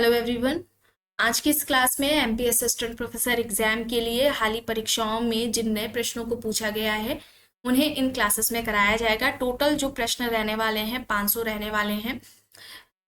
Hello everyone. आज की इस क्लास में एमपी असिस्टेंट प्रोफेसर एग्जाम के लिए हाल ही परीक्षाओं में जिन नए प्रश्नों को पूछा गया है उन्हें इन क्लासेस में कराया जाएगा। टोटल जो प्रश्न रहने वाले हैं 500 रहने वाले हैं।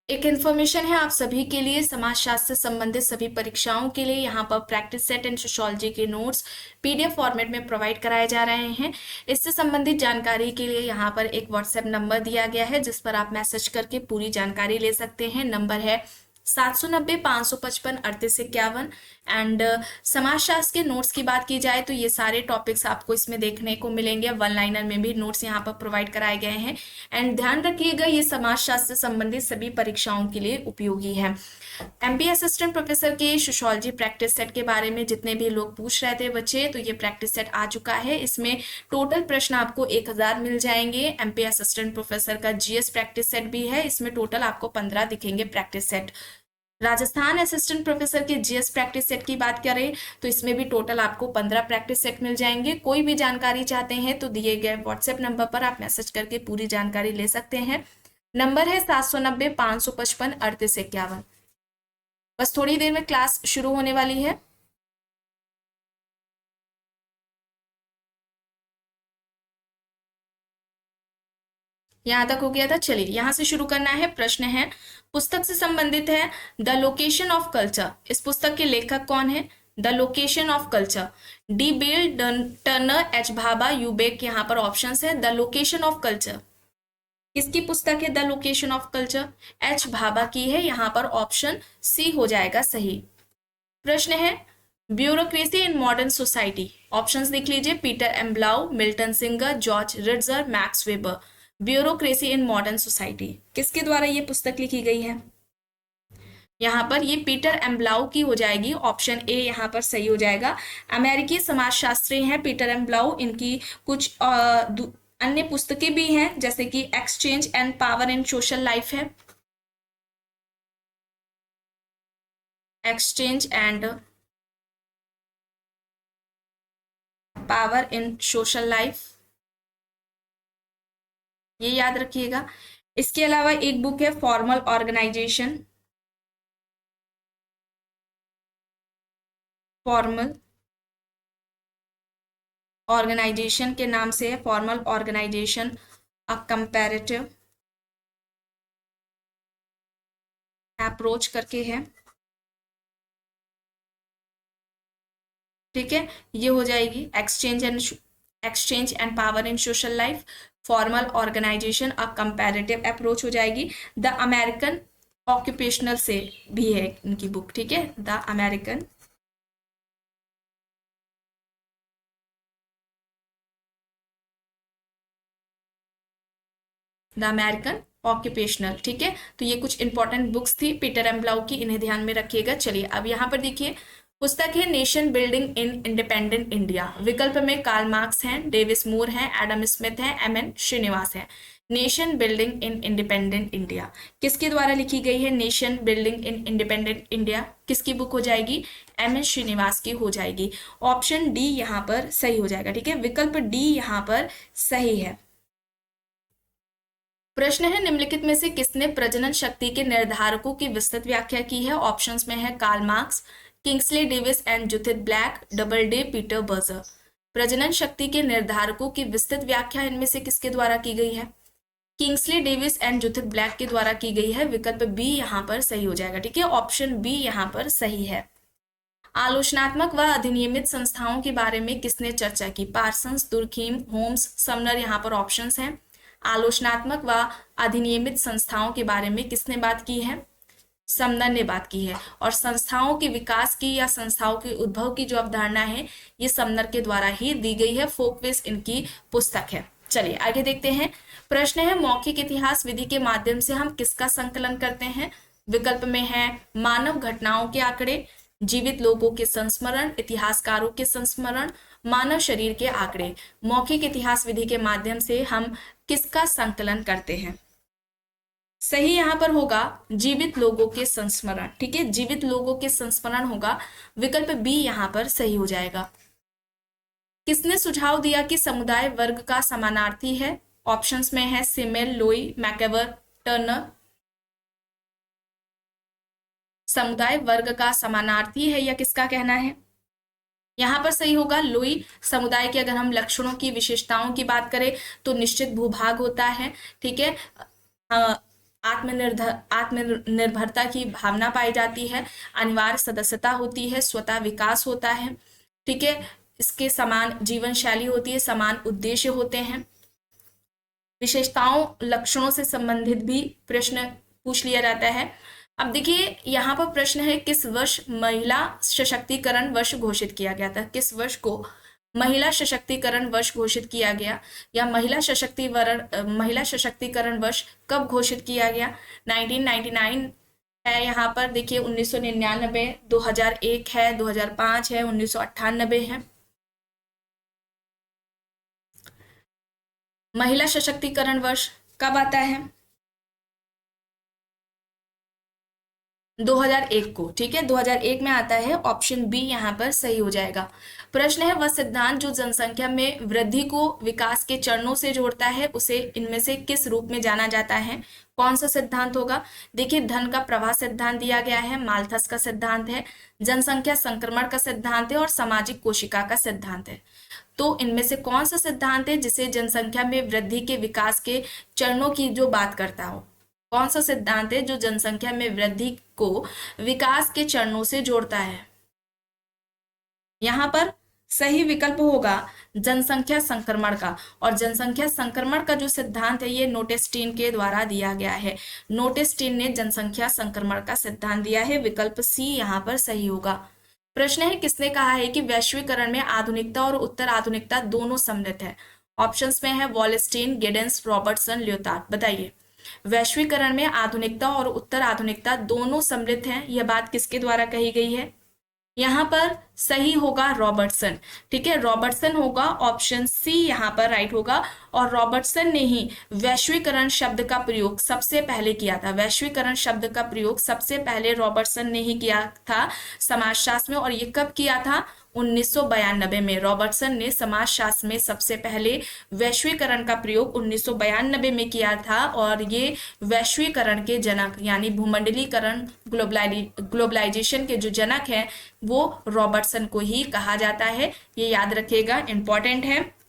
एक इन्फॉर्मेशन है आप सभी के लिए, समाजशास्त्र से संबंधित सभी परीक्षाओं के लिए यहाँ पर प्रैक्टिस सेट एंड सोशियोलॉजी के नोट्स पीडीएफ फॉर्मेट में प्रोवाइड कराए जा रहे हैं। इससे संबंधित जानकारी के लिए यहाँ पर एक व्हाट्सएप नंबर दिया गया है जिस पर आप मैसेज करके पूरी जानकारी ले सकते हैं। नंबर है 790-555-3851। एंड समाजशास्त्र के नोट्स की बात की जाए तो ये सारे टॉपिक्स आपको इसमें देखने को मिलेंगे। वन लाइनर में भी नोट्स यहाँ पर प्रोवाइड कराए गए हैं। एंड ध्यान रखिएगा ये समाजशास्त्र से संबंधित सभी परीक्षाओं के लिए उपयोगी है। एमपी असिस्टेंट प्रोफेसर के सोशियोलॉजी प्रैक्टिस सेट के बारे में जितने भी लोग पूछ रहे थे बच्चे, तो ये प्रैक्टिस सेट आ चुका है। इसमें टोटल प्रश्न आपको 1000 मिल जाएंगे। एमपी असिस्टेंट प्रोफेसर का जीएस प्रैक्टिस सेट भी है, इसमें टोटल आपको 15 दिखेंगे practice set. Rajasthan assistant professor के जीएस प्रैक्टिस सेट की बात करें तो इसमें भी टोटल आपको 15 प्रैक्टिस सेट मिल जाएंगे। कोई भी जानकारी चाहते हैं तो दिए गए व्हाट्सएप नंबर पर आप मैसेज करके पूरी जानकारी ले सकते हैं। नंबर है 790-555-3851। बस थोड़ी देर में क्लास शुरू होने वाली है। यहां तक हो गया था। चलिए यहां से शुरू करना है। प्रश्न है, पुस्तक से संबंधित है द लोकेशन ऑफ कल्चर। इस पुस्तक के लेखक कौन है? The location of culture, D Bell, Turner, H Bhabha, यूबेक। यहाँ पर ऑप्शन है द लोकेशन ऑफ कल्चर। किसकी पुस्तक है the location of culture? H Bhabha की है। यहाँ पर ऑप्शन सी हो जाएगा सही। प्रश्न है, bureaucracy in modern society. Options देख लीजिए, Peter M Blau, Milton Singer, George Ritzer, Max Weber. Bureaucracy in modern society किसके द्वारा ये पुस्तक लिखी गई है? यहाँ पर ये पीटर एम्ब्लाउ की हो जाएगी। ऑप्शन ए यहाँ पर सही हो जाएगा। अमेरिकी समाजशास्त्री हैं पीटर एम्ब्लाउ। इनकी कुछ अन्य पुस्तकें भी हैं जैसे कि exchange and power in social life है, exchange and power in social life, ये याद रखिएगा। इसके अलावा एक बुक है फॉर्मल ऑर्गेनाइजेशन, फॉर्मल ऑर्गेनाइजेशन के नाम से है, formal organisation a comparative approach करके है। ठीक है, ये हो जाएगी exchange and power in social life, formal organisation a comparative approach हो जाएगी। द अमेरिकन ऑक्यूपेशनल से भी है इनकी बुक। ठीक है, द अमेरिकन ऑक्यूपेशनल। ठीक है, तो ये कुछ इंपॉर्टेंट बुक्स थी पीटर एम्ब्लाउ की, इन्हें ध्यान में रखिएगा। चलिए अब यहाँ पर देखिए, पुस्तक है nation building in independent India. विकल्प में कार्ल मार्क्स हैं, डेविस मूर हैं, एडम स्मिथ हैं, एम.एन. श्रीनिवास हैं। Nation building in independent India किसके द्वारा लिखी गई है? Nation building in independent India किसकी बुक हो जाएगी? एम.एन. श्रीनिवास की हो जाएगी। ऑप्शन डी यहाँ पर सही हो जाएगा। ठीक है, विकल्प डी यहाँ पर सही है। प्रश्न है, निम्नलिखित में से किसने प्रजनन शक्ति के निर्धारकों की विस्तृत व्याख्या की है? ऑप्शंस में है Karl Marx, Kingsley Davis and Judith Blake, double day, Peter Berger. प्रजनन शक्ति के निर्धारकों की विस्तृत व्याख्या इनमें से किसके द्वारा की गई है? Kingsley Davis and Judith black के द्वारा की गई है। विकल्प बी यहाँ पर सही हो जाएगा। ठीक है, ऑप्शन बी यहाँ पर सही है। आलोचनात्मक व अधिनियमित संस्थाओं के बारे में किसने चर्चा की? Parsons, Durkheim, Homans, Sumner. यहाँ पर ऑप्शंस हैं। आलोचनात्मक व अधिनियमित संस्थाओं के बारे में किसने बात की है? समनर ने बात की है। और संस्थाओं के विकास की या संस्थाओं के उद्भव की जो अवधारणा है ये समनर के द्वारा ही दी गई है। फोकविस इनकी पुस्तक है। चलिए आगे देखते हैं। प्रश्न है, मौखिक इतिहास विधि के माध्यम से हम किसका संकलन करते हैं? विकल्प में है मानव घटनाओं के आंकड़े, जीवित लोगों के संस्मरण, इतिहासकारों के संस्मरण, मानव शरीर के आंकड़े। मौखिक इतिहास विधि के माध्यम से हम किसका संकलन करते हैं? सही यहां पर होगा जीवित लोगों के संस्मरण। ठीक है, जीवित लोगों के संस्मरण होगा। विकल्प बी यहां पर सही हो जाएगा। किसने सुझाव दिया कि समुदाय वर्ग का समानार्थी है? ऑप्शंस में है सिमेल, लोई, मैकेवर, टर्नर। समुदाय वर्ग का समानार्थी है, या किसका कहना है? यहाँ पर सही होगा लुई। समुदाय के अगर हम लक्षणों की विशेषताओं की बात करें तो निश्चित भूभाग होता है, ठीक है, आत्मनिर्भरता की भावना पाई जाती है, अनिवार्य सदस्यता होती है, स्वतः विकास होता है, ठीक है, इसके समान जीवन शैली होती है, समान उद्देश्य होते हैं। विशेषताओं लक्षणों से संबंधित भी प्रश्न पूछ लिया जाता है। अब देखिए यहाँ पर प्रश्न है, किस वर्ष महिला सशक्तिकरण वर्ष घोषित किया गया था? किस वर्ष को महिला सशक्तिकरण वर्ष घोषित किया गया, या महिला सशक्तिकरण वर्ष कब घोषित किया गया? 1999 है यहाँ पर, देखिए 1999, 2001 है, 2005 है, 1998 है। महिला सशक्तिकरण वर्ष कब आता है? 2001 को, ठीक है, 2001 में आता है। ऑप्शन बी यहाँ पर सही हो जाएगा। प्रश्न है, वह सिद्धांत जो जनसंख्या में वृद्धि को विकास के चरणों से जोड़ता है उसे इनमें से किस रूप में जाना जाता है? कौन सा सिद्धांत होगा? देखिए धन का प्रवाह सिद्धांत दिया गया है, माल्थस का सिद्धांत है, जनसंख्या संक्रमण का सिद्धांत है, और सामाजिक कोशिका का सिद्धांत है। तो इनमें से कौन सा सिद्धांत है जिसे जनसंख्या में वृद्धि के विकास के चरणों की जो बात करता हो? कौन सा सिद्धांत है जो जनसंख्या में वृद्धि को विकास के चरणों से जोड़ता है? यहाँ पर सही विकल्प होगा जनसंख्या संक्रमण का, और जनसंख्या संक्रमण का जो सिद्धांत है ये नोटेस्टीन के द्वारा दिया गया है। नोटेस्टीन ने जनसंख्या संक्रमण का सिद्धांत दिया है। विकल्प सी यहाँ पर सही होगा। प्रश्न है, किसने कहा है कि वैश्वीकरण में आधुनिकता और उत्तर आधुनिकता दोनों सम्मिलित है? ऑप्शंस में है वॉलस्टीन, गिडेंस, रॉबर्टसन, लियोटार्ड। बताइए, वैश्वीकरण में आधुनिकता और उत्तर आधुनिकता दोनों सम्मिलित हैं, यह बात किसके द्वारा कही गई है? यहाँ पर सही होगा रॉबर्टसन, ठीक है, रॉबर्टसन होगा। ऑप्शन सी यहाँ पर राइट होगा। और रॉबर्टसन ने ही वैश्वीकरण शब्द का प्रयोग सबसे पहले किया था। वैश्वीकरण शब्द का प्रयोग सबसे पहले रॉबर्टसन ने ही किया था समाजशास्त्र में। और ये कब किया था? 1992 में रॉबर्टसन ने समाजशास्त्र में सबसे पहले वैश्वीकरण का प्रयोग 1992 में किया था। और ये वैश्वीकरण के जनक यानी भूमंडलीकरण ग्लोबलाइजेशन के जो जनक हैं वो रॉबर्टसन को ही कहा जाता है। ये याद रखिएगा, इंपॉर्टेंट है।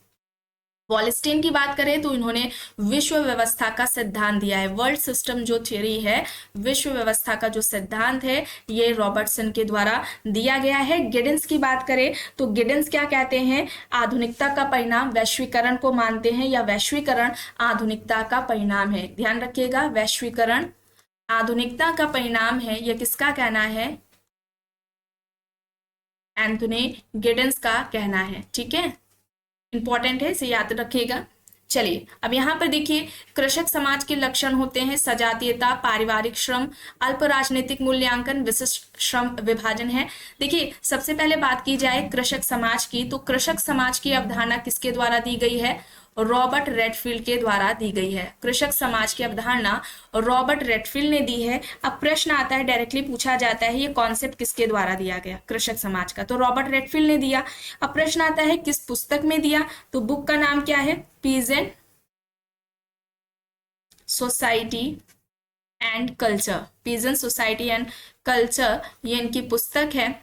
वॉलस्टीन की बात करें तो इन्होंने विश्व व्यवस्था का सिद्धांत दिया है। वर्ल्ड सिस्टम जो थ्योरी है, विश्व व्यवस्था का जो सिद्धांत है ये रॉबर्टसन के द्वारा दिया गया है। गिडेंस की बात करें तो गिडेंस क्या कहते हैं? आधुनिकता का परिणाम वैश्वीकरण को मानते हैं, या वैश्वीकरण आधुनिकता का परिणाम है। ध्यान रखिएगा, वैश्वीकरण आधुनिकता का परिणाम है, यह किसका कहना है? एंथनी गिडेंस का कहना है, ठीक है, इंपॉर्टेंट है, इसे याद रखिएगा। चलिए अब यहाँ पर देखिए, कृषक समाज के लक्षण होते हैं सजातीयता, पारिवारिक श्रम, अल्प राजनीतिक मूल्यांकन, विशिष्ट श्रम विभाजन है। देखिए सबसे पहले बात की जाए कृषक समाज की, तो कृषक समाज की अवधारणा किसके द्वारा दी गई है? रॉबर्ट रेडफील्ड के द्वारा दी गई है। कृषक समाज की अवधारणा रॉबर्ट रेडफील्ड ने दी है। अब प्रश्न आता है, डायरेक्टली पूछा जाता है ये कॉन्सेप्ट किसके द्वारा दिया गया कृषक समाज का? तो रॉबर्ट रेडफील्ड ने दिया। अब प्रश्न आता है किस पुस्तक में दिया? तो बुक का नाम क्या है? Peasant society and culture. Peasant society and culture ये इनकी पुस्तक है।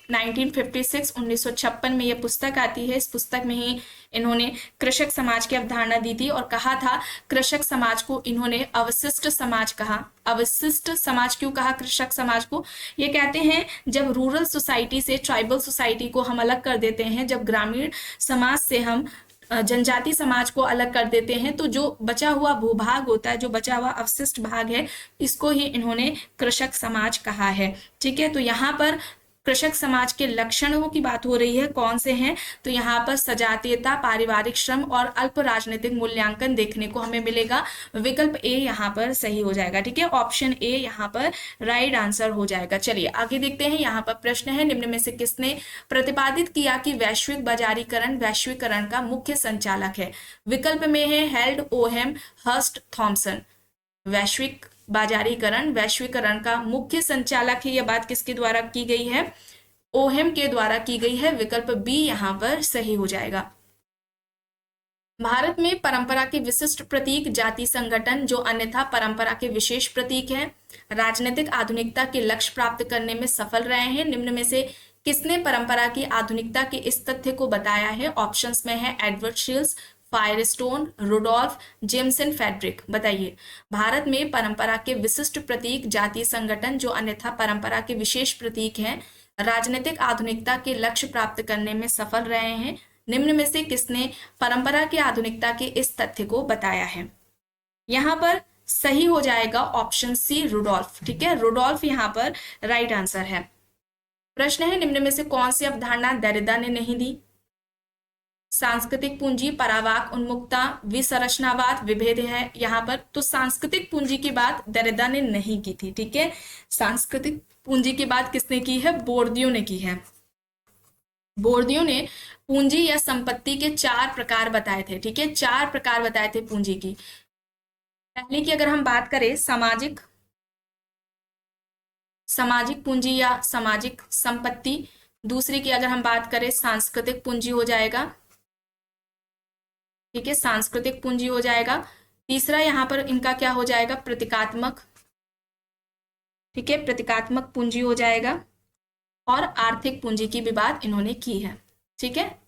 1956 में ये पुस्तक आती है। इस पुस्तक में ही इन्होंने कृषक समाज की अवधारणा दी थी और कहा था कृषक समाज को इन्होंने अवशिष्ट समाज कहा। अवशिष्ट समाज क्यों कहा कृषक समाज को? ये कहते हैं जब रूरल सोसाइटी से ट्राइबल सोसाइटी को हम अलग कर देते हैं, जब ग्रामीण समाज से हम जनजाति समाज को अलग कर देते हैं, तो जो बचा हुआ भूभाग होता है, जो बचा हुआ अवशिष्ट भाग है, इसको ही इन्होंने कृषक समाज कहा है। ठीक है, तो यहाँ पर कृषक समाज के लक्षणों की बात हो रही है, कौन से हैं? तो यहाँ पर सजातीयता, पारिवारिक श्रम और अल्प राजनीतिक मूल्यांकन देखने को हमें मिलेगा। विकल्प ए यहाँ पर सही हो जाएगा। ठीक है, ऑप्शन ए यहाँ पर राइट आंसर हो जाएगा। चलिए आगे देखते हैं। यहाँ पर प्रश्न है, निम्न में से किसने प्रतिपादित किया कि वैश्विक बाजारीकरण वैश्वीकरण का मुख्य संचालक है? विकल्प में है हेल्ड, ओहेम, हर्स्ट, थॉमसन। वैश्विक बाजारीकरण वैश्वीकरण का मुख्य संचालक है, यह बात किसके द्वारा की गई है? ओहेम के द्वारा की गई है। विकल्प बी यहाँ पर सही हो जाएगा। भारत में परंपरा के विशिष्ट प्रतीक, जाति संगठन जो अन्यथा परंपरा के विशेष प्रतीक है। राजनीतिक आधुनिकता के लक्ष्य प्राप्त करने में सफल रहे हैं। निम्न में से किसने परंपरा की आधुनिकता के इस तथ्य को बताया है? ऑप्शंस में है Edward Shils, Firestone, Rudolf, Jameson Fredric. बताइए। भारत में परंपरा के विशिष्ट प्रतीक जातीय संगठन जो अन्यथा परंपरा के विशेष प्रतीक हैं राजनीतिक आधुनिकता के लक्ष्य प्राप्त करने में सफल रहे हैं। निम्न में से किसने परंपरा की आधुनिकता के इस तथ्य को बताया है? यहाँ पर सही हो जाएगा ऑप्शन सी रुडोल्फ। ठीक है, रुडोल्फ यहाँ पर राइट आंसर है। प्रश्न है निम्न में से कौन सी अवधारणा देरिदा ने नहीं दी? सांस्कृतिक पूंजी, परावाक उन्मुक्ता, विसंरचनावाद, विभेद है यहाँ पर। तो सांस्कृतिक पूंजी की बात देरिदा ने नहीं की थी। ठीक है, सांस्कृतिक पूंजी की बात किसने की है? बोर्दियो ने की है। बोर्दियो ने पूंजी या संपत्ति के 4 प्रकार बताए थे। ठीक है, 4 प्रकार बताए थे पूंजी की। पहले की अगर हम बात करें सामाजिक पूंजी या सामाजिक संपत्ति, दूसरी की अगर हम बात करें सांस्कृतिक पूंजी हो जाएगा। ठीक है, सांस्कृतिक पूंजी हो जाएगा। तीसरा यहाँ पर इनका क्या हो जाएगा? प्रतीकात्मक। ठीक है, प्रतीकात्मक पूंजी हो जाएगा। और आर्थिक पूंजी की भी बात इन्होंने की है। ठीक है,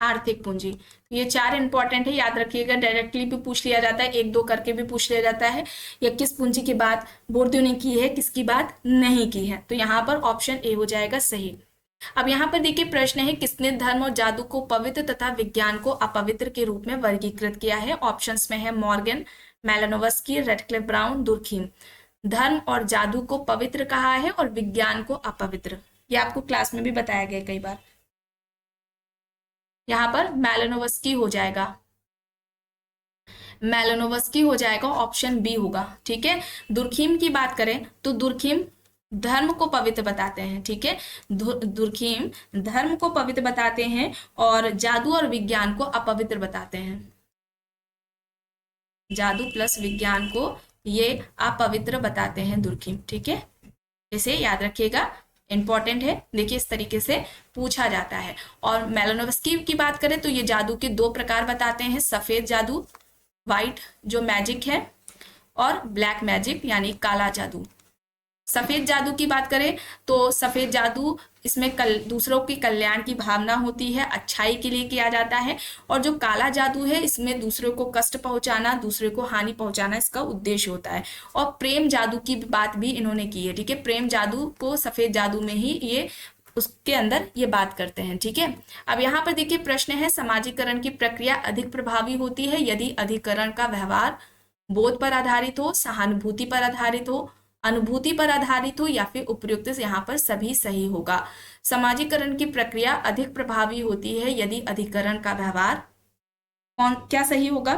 आर्थिक पूंजी। ये 4 इंपॉर्टेंट है, याद रखिएगा। डायरेक्टली भी पूछ लिया जाता है, 1-2 करके भी पूछ लिया जाता है। या किस पूंजी की बात बोर्दियो ने की है, किसकी बात नहीं की है। तो यहाँ पर ऑप्शन ए हो जाएगा सही। अब यहाँ पर देखिए प्रश्न है किसने धर्म और जादू को पवित्र तथा विज्ञान को अपवित्र के रूप में वर्गीकृत किया है? ऑप्शंस में है मॉर्गन, मैलिनोवस्की, रेडक्लिफ ब्राउन, दुर्खीम। धर्म और जादू को पवित्र कहा है और विज्ञान को अपवित्र। ये आपको क्लास में भी बताया गया कई बार। यहाँ पर मैलिनोवस्की हो जाएगा, मैलिनोवस्की हो जाएगा, ऑप्शन बी होगा। ठीक है, दुर्खीम की बात करें तो दुर्खीम धर्म को पवित्र बताते हैं। ठीक है, दुर्खीम धर्म को पवित्र बताते हैं और जादू और विज्ञान को अपवित्र बताते हैं। जादू प्लस विज्ञान को ये अपवित्र बताते हैं दुर्खीम। ठीक है, इसे याद रखिएगा, इंपॉर्टेंट है। देखिए इस तरीके से पूछा जाता है। और मैलिनोवस्की की बात करें तो ये जादू के 2 प्रकार बताते हैं, सफेद जादू, व्हाइट जो मैजिक है, और ब्लैक मैजिक यानी काला जादू। सफेद जादू की बात करें तो सफेद जादू इसमें दूसरों के कल्याण की भावना होती है, अच्छाई के लिए किया जाता है। और जो काला जादू है इसमें दूसरों को कष्ट पहुंचाना, दूसरे को हानि पहुंचाना इसका उद्देश्य होता है। और प्रेम जादू की बात भी इन्होंने की है। ठीक है, प्रेम जादू को सफेद जादू में ही ये उसके अंदर ये बात करते हैं। ठीक है, अब यहाँ पर देखिए प्रश्न है समाजीकरण की प्रक्रिया अधिक प्रभावी होती है यदि अधिकरण का व्यवहार बोध पर आधारित हो, सहानुभूति पर आधारित हो, अनुभूति पर आधारित हो या फिर उपयुक्त। यहाँ पर सभी सही होगा। समाजीकरण की प्रक्रिया अधिक प्रभावी होती है यदि अधिकरण का व्यवहार क्या सही होगा?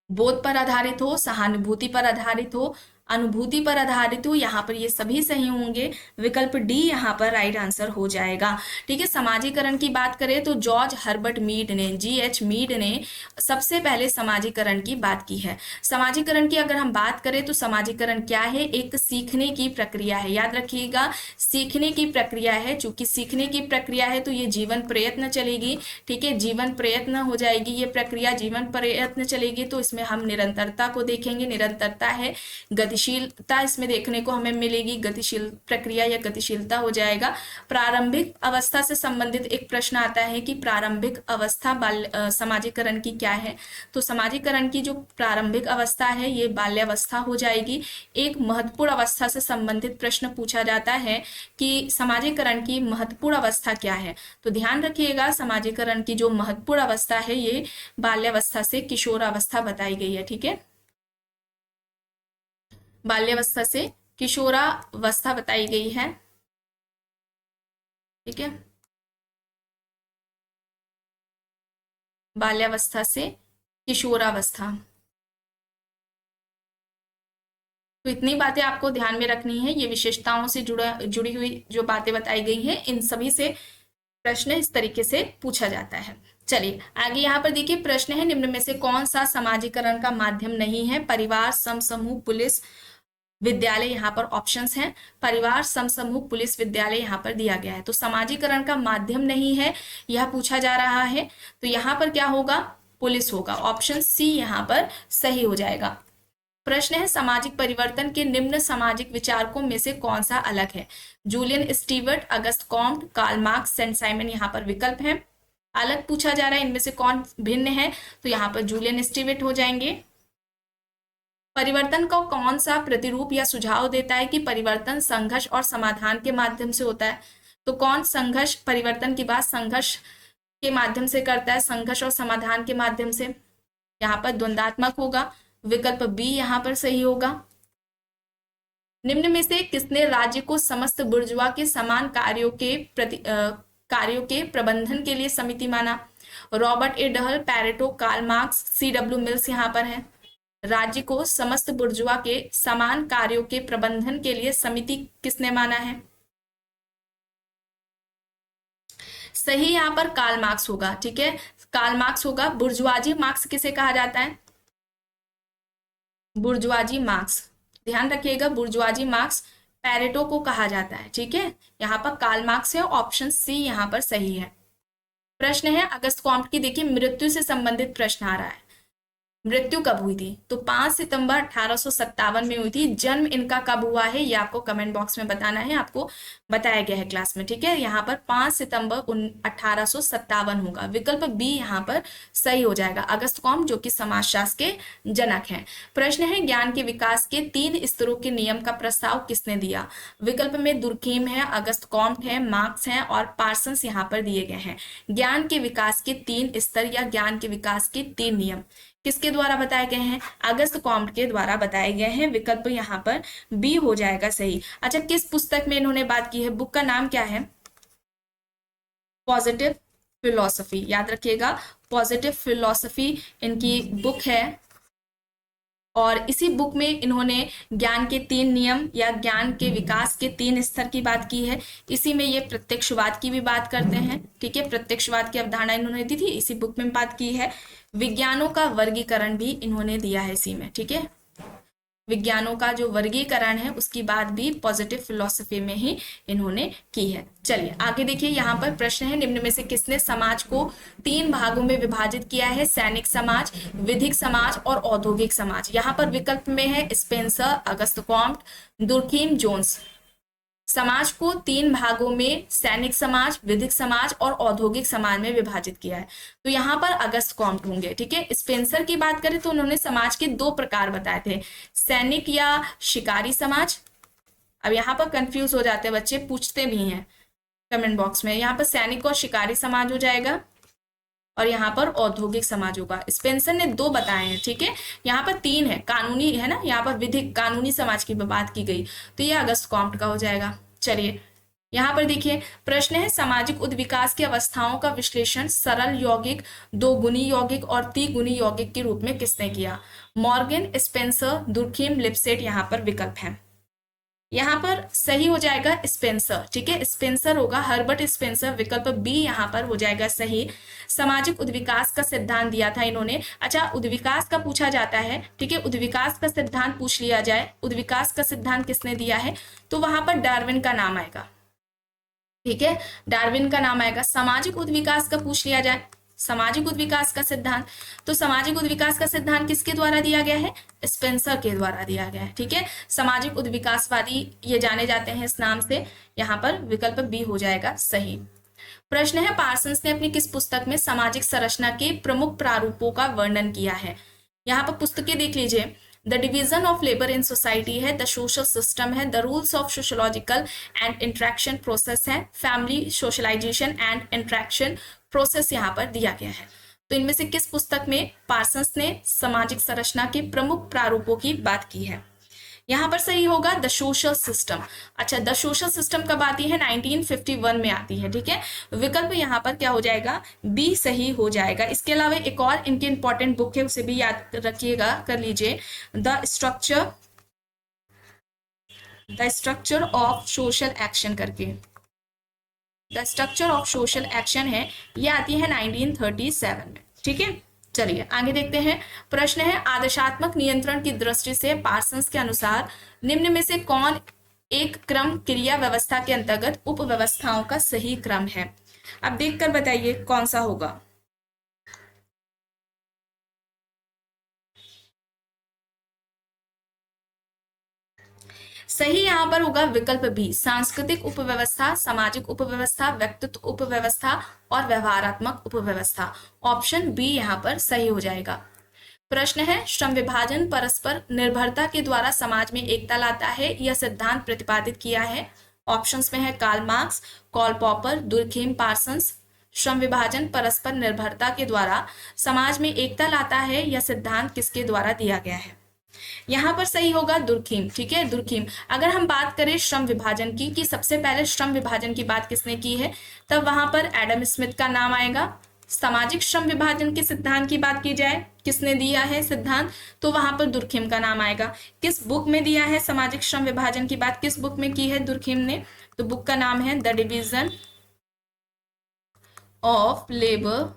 बोध पर आधारित हो, सहानुभूति पर आधारित हो, अनुभूति पर आधारित हो, यहाँ पर ये सभी सही होंगे। विकल्प डी यहाँ पर राइट आंसर हो जाएगा। ठीक है, समाजीकरण की बात करें तो जॉर्ज हर्बर्ट मीड ने, GH मीड ने सबसे पहले समाजीकरण की बात की है। समाजीकरण की अगर हम बात करें तो समाजीकरण क्या है? एक सीखने की प्रक्रिया है। याद रखिएगा, सीखने की प्रक्रिया है। चूंकि सीखने की प्रक्रिया है तो ये जीवन प्रयत्न चलेगी। ठीक है, जीवन प्रयत्न हो जाएगी ये प्रक्रिया, जीवन प्रयत्न चलेगी तो इसमें हम निरंतरता को देखेंगे। निरंतरता है, गतिशीलता इसमें देखने को हमें मिलेगी। गतिशील प्रक्रिया या गतिशीलता हो जाएगा। प्रारंभिक अवस्था से संबंधित एक प्रश्न आता है कि प्रारंभिक अवस्था समाजीकरण की क्या है? तो समाजीकरण की जो प्रारंभिक अवस्था है ये बाल्यावस्था हो जाएगी। एक महत्वपूर्ण अवस्था से संबंधित प्रश्न पूछा जाता है कि समाजीकरण की महत्वपूर्ण अवस्था क्या है? तो ध्यान रखिएगा, समाजीकरण की जो महत्वपूर्ण अवस्था है ये बाल्यावस्था से किशोरावस्था बताई गई है। ठीक है, बाल्यावस्था से किशोरावस्था बताई गई है। ठीक है, बाल्यावस्था से किशोरावस्था। तो इतनी बातें आपको ध्यान में रखनी है। ये विशेषताओं से जुड़ी हुई जो बातें बताई गई हैं इन सभी से प्रश्न इस तरीके से पूछा जाता है। चलिए आगे यहाँ पर देखिए प्रश्न है निम्न में से कौन सा समाजीकरण का माध्यम नहीं है? परिवार, समूह, पुलिस, विद्यालय। यहाँ पर ऑप्शंस हैं, परिवार, समूह, पुलिस, विद्यालय यहाँ पर दिया गया है। तो समाजीकरण का माध्यम नहीं है यह पूछा जा रहा है, तो यहाँ पर क्या होगा? पुलिस होगा। ऑप्शन सी यहाँ पर सही हो जाएगा। प्रश्न है सामाजिक परिवर्तन के निम्न सामाजिक विचारकों में से कौन सा अलग है? Julian Steward, August Comte, Karl Marx, Saint Simon यहाँ पर विकल्प है। अलग पूछा जा रहा है, इनमें से कौन भिन्न है? तो यहाँ पर जूलियन स्टीवर्ट हो जाएंगे। परिवर्तन का कौन सा प्रतिरूप या सुझाव देता है कि परिवर्तन संघर्ष और समाधान के माध्यम से होता है? तो कौन संघर्ष, परिवर्तन की बात संघर्ष के माध्यम से करता है, संघर्ष और समाधान के माध्यम से? यहाँ पर द्वंद्वात्मक होगा, विकल्प बी यहाँ पर सही होगा। निम्न में से किसने राज्य को समस्त बुर्जुआ के समान कार्यों के प्रबंधन के लिए समिति माना? Robert A Dahl, Pareto, Karl Marx, C.W. Mills यहाँ पर है। राज्य को समस्त बुर्जुआ के समान कार्यों के प्रबंधन के लिए समिति किसने माना है? सही यहाँ पर कार्ल मार्क्स होगा। ठीक है, कार्ल मार्क्स होगा। बुर्जुआजी मार्क्स किसे कहा जाता है? बुर्जुआजी मार्क्स, ध्यान रखिएगा, बुर्जुआजी मार्क्स पैरेटो को कहा जाता है। ठीक है, यहाँ पर कार्ल मार्क्स है, ऑप्शन सी यहाँ पर सही है। प्रश्न है अगस्त कॉम्ट की, देखिए मृत्यु से संबंधित प्रश्न आ रहा है। मृत्यु कब हुई थी? तो 5 सितंबर 1857 में हुई थी। जन्म इनका कब हुआ है ये आपको कमेंट बॉक्स में बताना है, आपको बताया गया है क्लास में। ठीक है, यहाँ पर 5 सितंबर 1857 होगा, विकल्प बी यहाँ पर सही हो जाएगा। अगस्त कॉम्ट जो कि समाजशास्त्र के जनक हैं। प्रश्न है ज्ञान के विकास के 3 स्तरों के नियम का प्रस्ताव किसने दिया? विकल्प में दुर्खीम है, अगस्त कॉम्ट है, मार्क्स है और पार्सन्स यहाँ पर दिए गए हैं। ज्ञान के विकास के 3 स्तर या ज्ञान के विकास के 3 नियम किसके द्वारा बताए गए हैं? अगस्त कॉम्ट के द्वारा बताए गए हैं, विकल्प यहाँ पर बी हो जाएगा सही। अच्छा, किस पुस्तक में इन्होंने बात की है? बुक का नाम क्या है? पॉजिटिव फिलॉसफी, याद रखिएगा, पॉजिटिव फिलॉसफी इनकी बुक है। और इसी बुक में इन्होंने ज्ञान के 3 नियम या ज्ञान के विकास के 3 स्तर की बात की है। इसी में ये प्रत्यक्षवाद की भी बात करते हैं। ठीक है, प्रत्यक्षवाद की अवधारणा इन्होंने दी थी, इसी बुक में बात की है। विज्ञानों का वर्गीकरण भी इन्होंने दिया है इसी में। ठीक है, विज्ञानों का जो वर्गीकरण है उसकी बात भी पॉजिटिव फिलॉसफी में ही इन्होंने की है। चलिए आगे देखिए, यहाँ पर प्रश्न है निम्न में से किसने समाज को 3 भागों में विभाजित किया है? सैनिक समाज, विधिक समाज और औद्योगिक समाज। यहाँ पर विकल्प में है Spencer, Auguste Comte, Durkheim, Jones. समाज को 3 भागों में सैनिक समाज, विधिक समाज और औद्योगिक समाज में विभाजित किया है। तो यहाँ पर अगस्त कॉम्ट होंगे। ठीक है, स्पेंसर की बात करें तो उन्होंने समाज के 2 प्रकार बताए थे, सैनिक या शिकारी समाज। अब यहाँ पर कंफ्यूज हो जाते हैं बच्चे, पूछते भी हैं कमेंट बॉक्स में। यहाँ पर सैनिक और शिकारी समाज हो जाएगा और यहाँ पर औद्योगिक समाज होगा। स्पेंसर ने 2 बताए हैं। ठीक है, यहाँ पर 3 है, कानूनी है ना, यहाँ पर विधिक कानूनी समाज की बात की गई, तो ये अगस्त कॉम्ट का हो जाएगा। चलिए यहाँ पर देखिए, प्रश्न है सामाजिक उद्विकास की अवस्थाओं का विश्लेषण सरल यौगिक, 2 गुणी यौगिक और 3 गुणी यौगिक के रूप में किसने किया? मॉर्गन, स्पेंसर, दुर्खीम, लिपसेट यहाँ पर विकल्प है। यहाँ पर सही हो जाएगा स्पेंसर। ठीक है, स्पेंसर होगा, हर्बर्ट स्पेंसर, विकल्प बी यहाँ पर हो जाएगा सही। सामाजिक उद्विकास का सिद्धांत दिया था इन्होंने। अच्छा, उद्विकास का पूछा जाता है। ठीक है, उद्विकास का सिद्धांत पूछ लिया जाए, उद्विकास का सिद्धांत किसने दिया है? तो वहां पर डार्विन का नाम आएगा। ठीक है, डार्विन का नाम आएगा। सामाजिक उद्विकास का पूछ लिया जाए, सामाजिक उद्विकास का सिद्धांत, तो सामाजिक उद्विकास का सिद्धांत किसके द्वारा दिया गया है? स्पेंसर के द्वारा दिया गया है। ठीक है, सामाजिक उद्विकासवादी ये जाने जाते हैं इस नाम से। यहाँ पर विकल्प बी हो जाएगा सही। प्रश्न है पार्सन्स ने अपनी किस पुस्तक में सामाजिक संरचना के प्रमुख प्रारूपों का वर्णन किया है? यहाँ पर पुस्तकें देख लीजिए, the division of labour in society है, द सोशल सिस्टम है, the rules of sociological and interaction process है, family socialisation and interaction process यहाँ पर दिया गया है। तो इनमें से किस पुस्तक में पार्सन्स ने सामाजिक संरचना के प्रमुख प्रारूपों की बात की है? यहाँ पर सही होगा द सोशल सिस्टम। अच्छा, द सोशल सिस्टम कब आती है? 1951 में आती है। ठीक है, विकल्प यहाँ पर क्या हो जाएगा? बी सही हो जाएगा। इसके अलावा एक और इनकी इंपॉर्टेंट बुक है, उसे भी याद रखिएगा, कर लीजिए, the structure of social action करके, the structure of social action है, ये आती है 1937 में। ठीक है, चलिए आगे देखते हैं। प्रश्न है आदर्शात्मक नियंत्रण की दृष्टि से पार्सन्स के अनुसार निम्न में से कौन एक क्रम क्रिया व्यवस्था के अंतर्गत उपव्यवस्थाओं का सही क्रम है? अब देखकर बताइए कौन सा होगा। सही यहाँ पर होगा विकल्प बी, सांस्कृतिक उपव्यवस्था, सामाजिक उपव्यवस्था, व्यक्तित्व उपव्यवस्था और व्यवहारात्मक उपव्यवस्था। ऑप्शन बी यहाँ पर सही हो जाएगा। प्रश्न है, श्रम विभाजन परस्पर निर्भरता के द्वारा समाज में एकता लाता है, यह सिद्धांत प्रतिपादित किया है। ऑप्शंस में है Karl Marx, Karl Popper, Durkheim Parsons. श्रम विभाजन परस्पर निर्भरता के द्वारा समाज में एकता लाता है, यह सिद्धांत किसके द्वारा दिया गया है? यहाँ पर सही होगा दुर्खेम। ठीक है, दुर्खेम। अगर हम बात करें श्रम विभाजन की कि सबसे पहले श्रम विभाजन की बात किसने की है, तब वहां पर एडम स्मिथ का नाम आएगा। सामाजिक श्रम विभाजन के सिद्धांत की बात की जाए, किसने दिया है सिद्धांत, तो वहां पर दुर्खेम का नाम आएगा। किस बुक में दिया है सामाजिक श्रम विभाजन की बात, किस बुक में की है दुर्खेम ने, तो बुक का नाम है the division of labour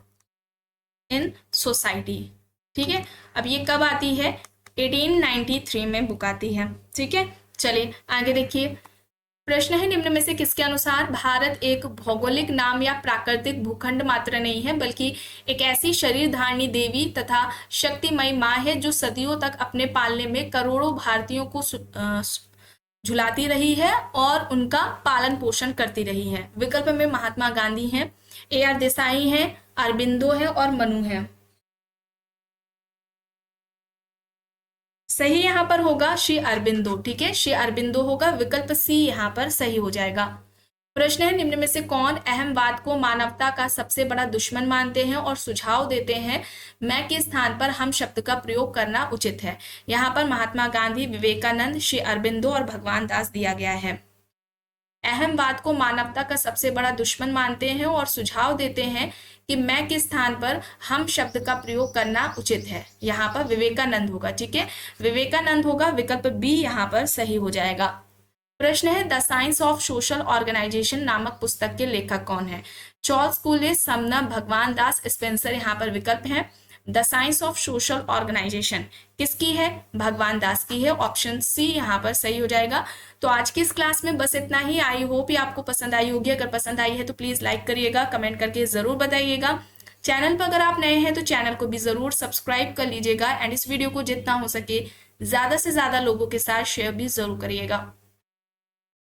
in society. ठीक है, अब ये कब आती है, 1893 में बुक आती है। ठीक है, चलिए आगे देखिए। प्रश्न है, निम्न में से किसके अनुसार भारत एक भौगोलिक नाम या प्राकृतिक भूखंड मात्र नहीं है, बल्कि एक ऐसी शरीर धारणी देवी तथा शक्तिमयी माँ है जो सदियों तक अपने पालने में करोड़ों भारतीयों को झुलाती रही है और उनका पालन पोषण करती रही है। विकल्प में महात्मा गांधी हैं, AR देसाई हैं, अरबिंदो है और मनु है। सही यहाँ पर होगा श्री अरबिंदो। ठीक है, श्री अरबिंदो होगा, विकल्प सी यहाँ पर सही हो जाएगा। प्रश्न है, निम्न में से कौन अहमवाद को मानवता का सबसे बड़ा दुश्मन मानते हैं और सुझाव देते हैं मैं के स्थान पर हम शब्द का प्रयोग करना उचित है? यहाँ पर महात्मा गांधी, विवेकानंद, श्री अरबिंदो और भगवान दास दिया गया है। अहमवाद को मानवता का सबसे बड़ा दुश्मन मानते हैं और सुझाव देते हैं कि मैं के स्थान पर हम शब्द का प्रयोग करना उचित है। यहाँ पर विवेकानंद होगा। ठीक है, विवेकानंद होगा, विकल्प बी यहाँ पर सही हो जाएगा। प्रश्न है, the science of social organisation नामक पुस्तक के लेखक कौन है? चार्ल्स कूले, समना, भगवान दास, स्पेंसर यहाँ पर विकल्प है। The science of social organisation किसकी है? भगवान दास की है। ऑप्शन सी यहाँ पर सही हो जाएगा। तो आज की इस क्लास में बस इतना ही। आई होप ये आपको पसंद आई होगी। अगर पसंद आई है तो प्लीज लाइक करिएगा, कमेंट करके जरूर बताइएगा। चैनल पर अगर आप नए हैं तो चैनल को भी जरूर सब्सक्राइब कर लीजिएगा एंड इस वीडियो को जितना हो सके ज्यादा से ज्यादा लोगों के साथ शेयर भी जरूर करिएगा।